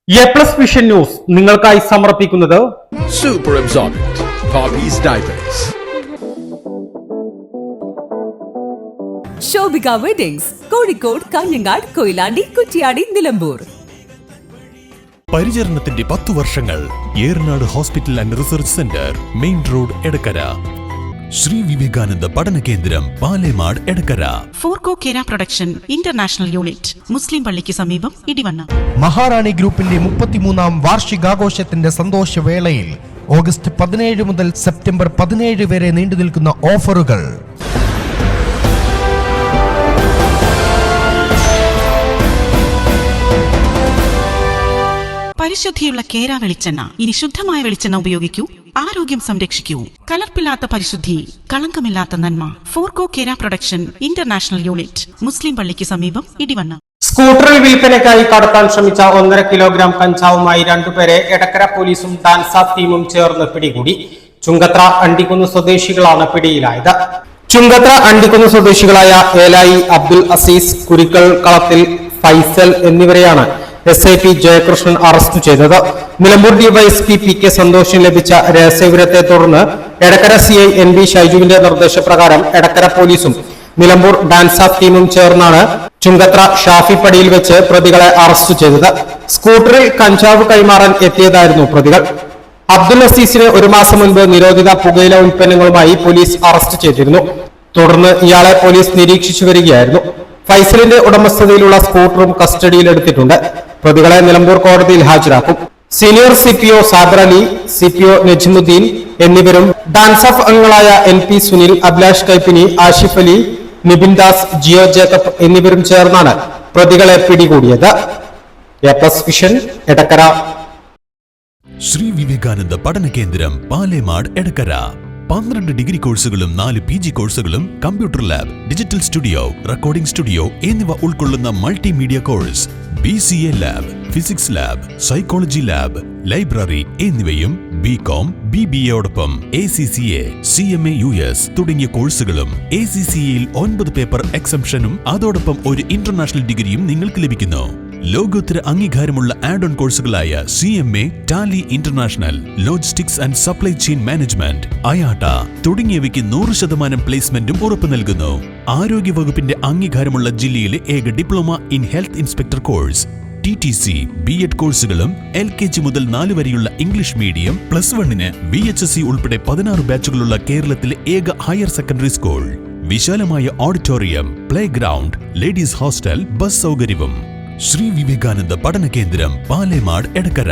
A+ vision news നിങ്ങൾക്കായി സമർപ്പിക്കുന്നത് Super Absorbent Poppy's Diapers. Shobhika weddings Kozhikode, Kanhangad, Koyilandy, Kuttiady, Nilambur. പരിചരണത്തിന്റെ 10 വർഷങ്ങൾ. Eranad hospital and research centre, main road, Edakkara. Shri Vivekananda പഠന കേന്ദ്രം, പാലേമാട്, എടക്കര. ഫോർകോ കേര പ്രൊഡക്ഷൻ ഇന്റർനാഷണൽ യൂണിറ്റ്, മുസ്ലിം പള്ളിക്ക് സമീപം, ഇടിവണ്ണ. മഹാറാണി ഗ്രൂപ്പിന്റെ 33ാം വാർഷികാഘോഷത്തിന്റെ സന്തോഷവേളയിൽ ഓഗസ്റ്റ് 17 മുതൽ സെപ്റ്റംബർ 17 വരെ നീണ്ടുനിൽക്കുന്ന ഓഫറുകൾ. പരിശുദ്ധിയുള്ള കേര വെളിച്ചെണ്ണ. ഇനി ശുദ്ധമായ വെളിച്ചെണ്ണ ഉപയോഗിക്കൂ, ആരോഗ്യം സംരക്ഷിക്കൂ. കലർപ്പില്ലാത്ത പരിശുദ്ധി, കളങ്കമില്ലാത്ത നന്മ. ഫോർകോ കേര പ്രൊഡക്ഷൻ ഇന്റർനാഷണൽ യൂണിറ്റ്, മുസ്ലിം പള്ളിക്ക് സമീപം, ഇടിവണ്ണ. സ്കൂട്ടറിൽ വിൽപ്പനയ്ക്കായി കടത്താൻ ശ്രമിച്ച 1.5 കിലോഗ്രാം കഞ്ചാവുമായി 2 പേരെ എടക്കര പോലീസും ഡാൻസാഫ് ടീമും ചേർന്ന് പിടികൂടി. ചുങ്കത്ര അണ്ടിക്കുന്ന് സ്വദേശികളാണ് പിടിയിലായത്. ചുങ്കത്ര അണ്ടിക്കുന്ന് സ്വദേശികളായ ഏലായി അബ്ദുൽ അസീസ്, കുരിക്കൽ കളത്തിൽ ഫൈസൽ എന്നിവരെയാണ് SIP ജയകൃഷ്ണൻ അറസ്റ്റ് ചെയ്തത്. നിലമ്പൂർ ഡിവൈഎസ്പി PK സന്തോഷിന് ലഭിച്ച രഹസ്യവിവരത്തെ തുടർന്ന് എടക്കര CI NB ഷൈജുവിന്റെ നിർദ്ദേശപ്രകാരം എടക്കര പോലീസും നിലമ്പൂർ ഡാൻസാഫ് ടീമും ചേർന്നാണ് ചുങ്കത്ര ഷാഫിപ്പടിയിൽ വെച്ച് പ്രതികളെ അറസ്റ്റ് ചെയ്തത്. സ്കൂട്ടറിൽ കഞ്ചാവ് കൈമാറാൻ എത്തിയതായിരുന്നു പ്രതികൾ. അബ്ദുൽ അസീസിനെ 1 മാസം മുൻപ് നിരോധിത പുകയില ഉൽപ്പന്നങ്ങളുമായി പോലീസ് അറസ്റ്റ് ചെയ്തിരുന്നു. തുടർന്ന് ഇയാളെ പോലീസ് നിരീക്ഷിച്ചു വരികയായിരുന്നു. ഫൈസലിന്റെ ഉടമസ്ഥതയിലുള്ള സ്കൂട്ടറും കസ്റ്റഡിയിലെടുത്തിട്ടുണ്ട്. പ്രതികളെ നിലമ്പൂർ കോടതിയിൽ ഹാജരാക്കും. Senior CPO Sadar Ali, CPO Najmuddeen എന്നിവരും ഡാൻസാഫ് അംഗങ്ങളായ NP സുനിൽ, അഭിലാഷ് കൈപ്പിനി, ആഷിഫ് അലി, നിബിൻ ദാസ്, ജിയോ ജേക്കബ് എന്നിവരും ചേർന്നാണ് പ്രതികളെ പിടികൂടിയത്. എ+ വിഷൻ, എടക്കര. ശ്രീ വിവേകാനന്ദ പഠന കേന്ദ്രം, പാലേമാട്, എടക്കര. 12 ഡിഗ്രി കോഴ്സുകളും 4 PG കോഴ്സുകളും, computer lab, digital studio, recording studio എന്നിവ ഉൾക്കൊള്ളുന്ന multimedia course, BCA lab, physics lab, psychology lab, library എന്നിവയും BCom, BBAയോടൊപ്പം ACCA, CMA US തുടങ്ങിയ കോഴ്സുകളും. ACCAയിൽ 9 പേപ്പർ എക്സംഷനും അതോടൊപ്പം ഒരു ഇന്റർനാഷണൽ ഡിഗ്രിയും നിങ്ങൾക്ക് ലഭിക്കുന്നു. ലോകോത്തര അംഗീകാരമുള്ള ആഡ് ഓൺ കോഴ്സുകളായ CMA, Tally international, logistics and supply chain management, IATA തുടങ്ങിയവയ്ക്ക് 100% പ്ലേസ്മെന്റും ഉറപ്പു നൽകുന്നു. ആരോഗ്യ വകുപ്പിന്റെ അംഗീകാരമുള്ള ജില്ലയിലെ ഏക diploma in health inspector course, TTC, B.Ed കോഴ്സുകളും. LKG മുതൽ 4 വരെയുള്ള ഇംഗ്ലീഷ് മീഡിയം, +1 VHSC ഉൾപ്പെടെ 16 ബാച്ചുകളുള്ള കേരളത്തിലെ ഏക ഹയർ സെക്കൻഡറി സ്കൂൾ. വിശാലമായ auditorium, play ground, ladies hostel, bus സൗകര്യവും. ശ്രീ വിവേകാനന്ദ പഠന കേന്ദ്രം, പാലേമാട്, എടക്കര.